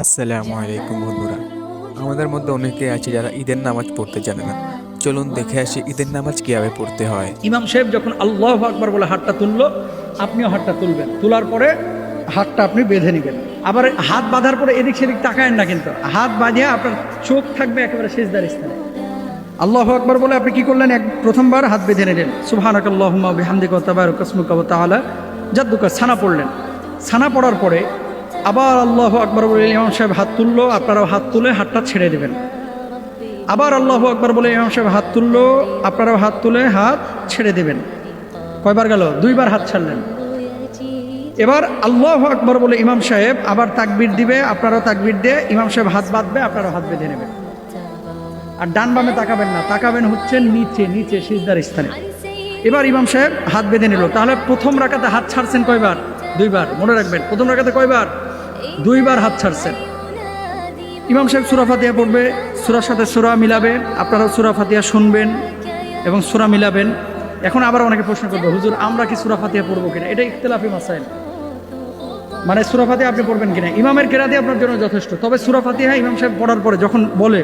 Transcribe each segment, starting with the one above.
আসসালামু আলাইকুম বন্ধুরা। আমাদের মধ্যে অনেকে আছে যারা ঈদের নামাজ পড়তে জানে না। চলুন দেখে আসি ঈদের নামাজ কিভাবে পড়তে হয়। ইমাম সাহেব যখন আল্লাহু আকবার বলে হাতটা তুললো, আপনিও হাতটা তুলবেন। তোলার পরে হাতটা আপনি বেঁধে নেবেন। আবার হাত বাঁধার পরে এদিক সেদিক তাকায়েন না, কিন্তু হাত বাঁধিয়ে আপনার চোখ থাকবে একেবারে সিজদার স্থানে। আল্লাহু আকবার বলে আপনি কি করলেন? প্রথমবার হাত বেঁধে নিলেন, সুবহানাকাল্লাহুম্মা বিহামদিকা ওয়া তাবারাকা ইসমুকা ওয়া তাআলা জাদ্দুকা, ছানা পড়লেন। ছানা পড়ার পরে আবার আল্লাহু আকবার বলে ইমাম সাহেব হাত তুললো, আপনারাও হাত তুলে হাতটা ছেড়ে দেবেন। আবার আল্লাহু আকবার বলে ইমাম সাহেব হাত তুললো, আপনারাও হাত তুলে হাত ছেড়ে দেবেন। কয়বার গেল? দুইবার হাত ছাড়লেন। এবার আল্লাহু আকবার বলে ইমাম সাহেব আবার তাকবীর দিবে, আপনারাও তাকবীর দিয়ে ইমাম সাহেব হাত বাঁধবে, আপনারাও হাত বেঁধে নেবেন। আর ডান বামে তাকাবেন না, তাকাবেন হচ্ছে নিচে নিচে সিজদার স্থানে। এবার ইমাম সাহেব হাত বেঁধে নিল। তাহলে প্রথম রাকাতে হাত ছাড়ছেন কয়বার? দুইবার। মনে রাখবেন, প্রথম রাকাতে কয়বার? দুইবার হাত ছাড়ছেন। ইমাম সাহেব সূরা ফাতিহা পড়বে, সূরার সাথে সূরা মিলাবে, আপনারাও সূরা ফাতিহা শুনবেন এবং সূরা মিলাবেন। এখন আবার অনেকে প্রশ্ন করবে, হুজুর আমরা কি সূরা ফাতিহা পড়বো কিনা? এটা ইখতিলাফি মাসাইল। মানে সূরা ফাতিহা আপনি পড়বেন কিনা, ইমামের কেরাতে আপনার জন্য যথেষ্ট। তবে সূরা ফাতিহা ইমাম সাহেব পড়ার পরে যখন বলে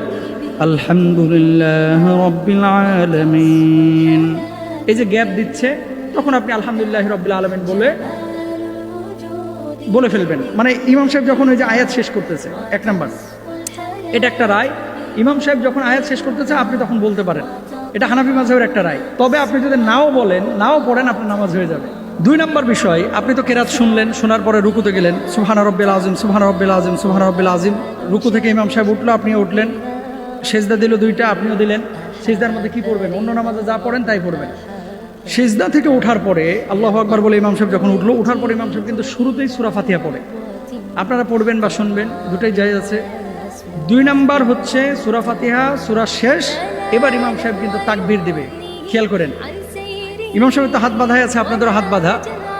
আলহামদুলিল্লাহ রাব্বিল আলামিন, এই যে গ্যাপ দিচ্ছে, তখন আপনি আলহামদুলিল্লাহ রাব্বিল আলামিন বলে ফেলবেন। মানে ইমাম সাহেব যখন ওই যে আয়াত শেষ করতেছে, এক নাম্বার, এটা একটা রায়। ইমাম সাহেব যখন আয়াত শেষ করতেছে আপনি তখন বলতে পারেন, এটা হানাফি মাযহাবের একটা রায়। তবে আপনি যদি নাও বলেন, নাও পড়েন, আপনার নামাজ হয়ে যাবে। দুই নম্বর বিষয়, আপনি তো কেরাত শুনলেন, শোনার পরে রুকুতে গেলেন, সুবহানা রাব্বিল আযীম, সুবহানা রাব্বিল আযীম, সুবহানা রাব্বিল আযীম। রুকু থেকে ইমাম সাহেব উঠলো, আপনিও উঠলেন। সেজদা দিল দুইটা, আপনিও দিলেন। সেজদার মধ্যে কি পড়বেন? অন্য নামাজে যা পড়েন তাই পড়বেন। সেজদা থেকে ওঠার পরে আল্লাহু আকবার বলে ইমাম সাহেব যখন উঠলো, ওঠার পরে ইমাম সাহেব কিন্তু শুরুতেই সূরা ফাতিহা পড়ে। আপনারা পড়বেন বা শুনবেন, দুটাই জায়েজ আছে। দুই নাম্বার হচ্ছে সূরা ফাতিহা, সূরা শেষ, এবার ইমাম সাহেব কিন্তু তাকবীর দিবে। খেয়াল করেন, ইমাম সাহেব তো হাত বাঁধাই আছে, আপনাদেরও হাত বাঁধা।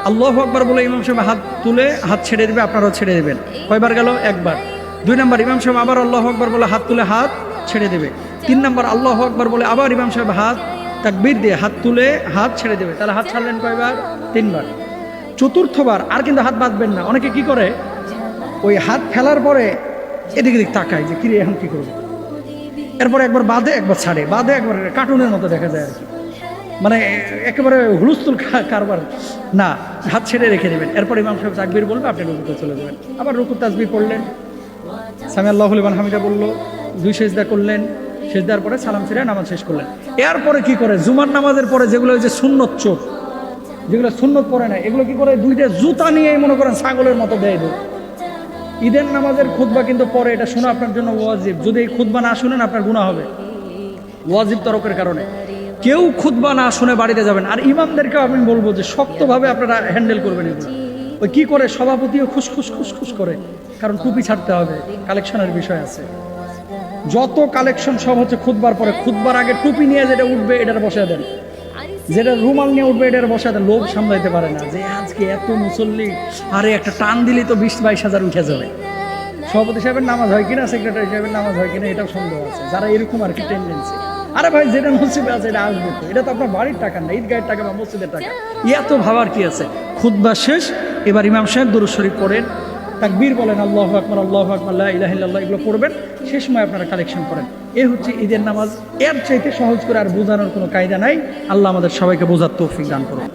আল্লাহু আকবার বলে ইমাম সাহেব হাত তুলে হাত ছেড়ে দেবে, আপনারাও ছেড়ে দেবেন। কয়বার গেল? একবার। দুই নাম্বার, ইমাম সাহেব আবার আল্লাহু আকবার বলে হাত তুলে হাত ছেড়ে দেবে। তিন নাম্বার, আল্লাহু আকবার বলে আবার ইমাম সাহেব হাত তাকবীর দিয়ে হাত তুলে হাত ছেড়ে দেবে। তাহলে হাত ছাড়লেন কয়বার? তিনবার। চতুর্থবার আর কিন্তু হাত বাঁধবেন না। অনেকে কি করে, ওই হাত ফেলার পরে এদিক এদিক তাকায় যে কিরে এখন কি করবো, এরপরে একবার বাঁধে একবার ছাড়ে, বাঁধে একবার, কার্টুনের মতো দেখা যায় আর কি। মানে একেবারে হুলস্থুল কারবার না, হাত ছেড়ে রেখে দেবেন। এরপর ইমাম সাহেব তাকবীর বলবে, আপনি রুকুতে চলে যাবেন। আবার রুকু তাসবিহ পড়লেন, সামি আল্লাহু লিমান হামিদা বললো, দুই সেজদা করলেন, সেজদার পরে সালাম ফিরে নামাজ শেষ করলেন। এরপরে কি করে? জুমার নামাজের পরে যেগুলো যে সুন্নত চোখ, যেগুলো সুন্নত পড়ে না, এগুলো কি করে? দুইটা জুতা নিয়ে মনে করেন ছাগলের মতো দেয়। ঈদের নামাজের খুতবা কিন্তু পরে, এটা শোনা আপনার জন্য ওয়াজিব। যদি এই খুতবা না শুনেন আপনার গুনাহ হবে, ওয়াজিব তরকের কারণে। কেউ খুতবা না শুনে বাড়িতে যাবেন। আর ইমামদেরকেও আমি বলবো যে শক্তভাবে আপনারা হ্যান্ডেল করবেন এগুলো। ওই কি করে সভাপতিও খুশখুস খুশখুস করে, কারণ টুপি ছাড়তে হবে, কালেকশনের বিষয় আছে। যত কালেকশন সব হচ্ছে খুতবার পরে। খুতবার আগে টুপি নিয়ে যেটা উঠবে এটার বসে দেন, যেটা রুমাল নিয়ে উঠবে এটার বসে দেন। লোভ সামলাইতে পারে না যে আজকে এত মুসল্লি, আরে একটা টান দিলে তো 20-22 হাজার উঠে যাবে। সভাপতি সাহেবের নামাজ হয় কিনা, সেক্রেটারি সাহেবের নামাজ হয় কিনা, এটাও সন্দেহ আছে যারা এরকম আর কি টেন্ডেন্সি। আরে ভাই, যেটা মসজিদে আছে এটা আসবে তো, এটা তো আপনার বাড়ির টাকা না, ঈদগাহের টাকা বা মসজিদের টাকা। এত ভাবার কি আছে? খুতবা শেষ, এবার ইমাম সাহেব দুরূদ শরীফ পড়েন, তাকবীর বলেন, আল্লাহু আকবার, আল্লাহু আকবার, লা ইলাহা ইল্লাল্লাহ, এগুলো পড়বেন। সেই সময় আপনারা কালেকশন করেন। এ হচ্ছে ঈদের নামাজ। এর চাইতে সহজ করে আর বোঝানোর কোনো কায়দা নাই। আল্লাহ আমাদের সবাইকে বোঝার তৌফিক দান করুন।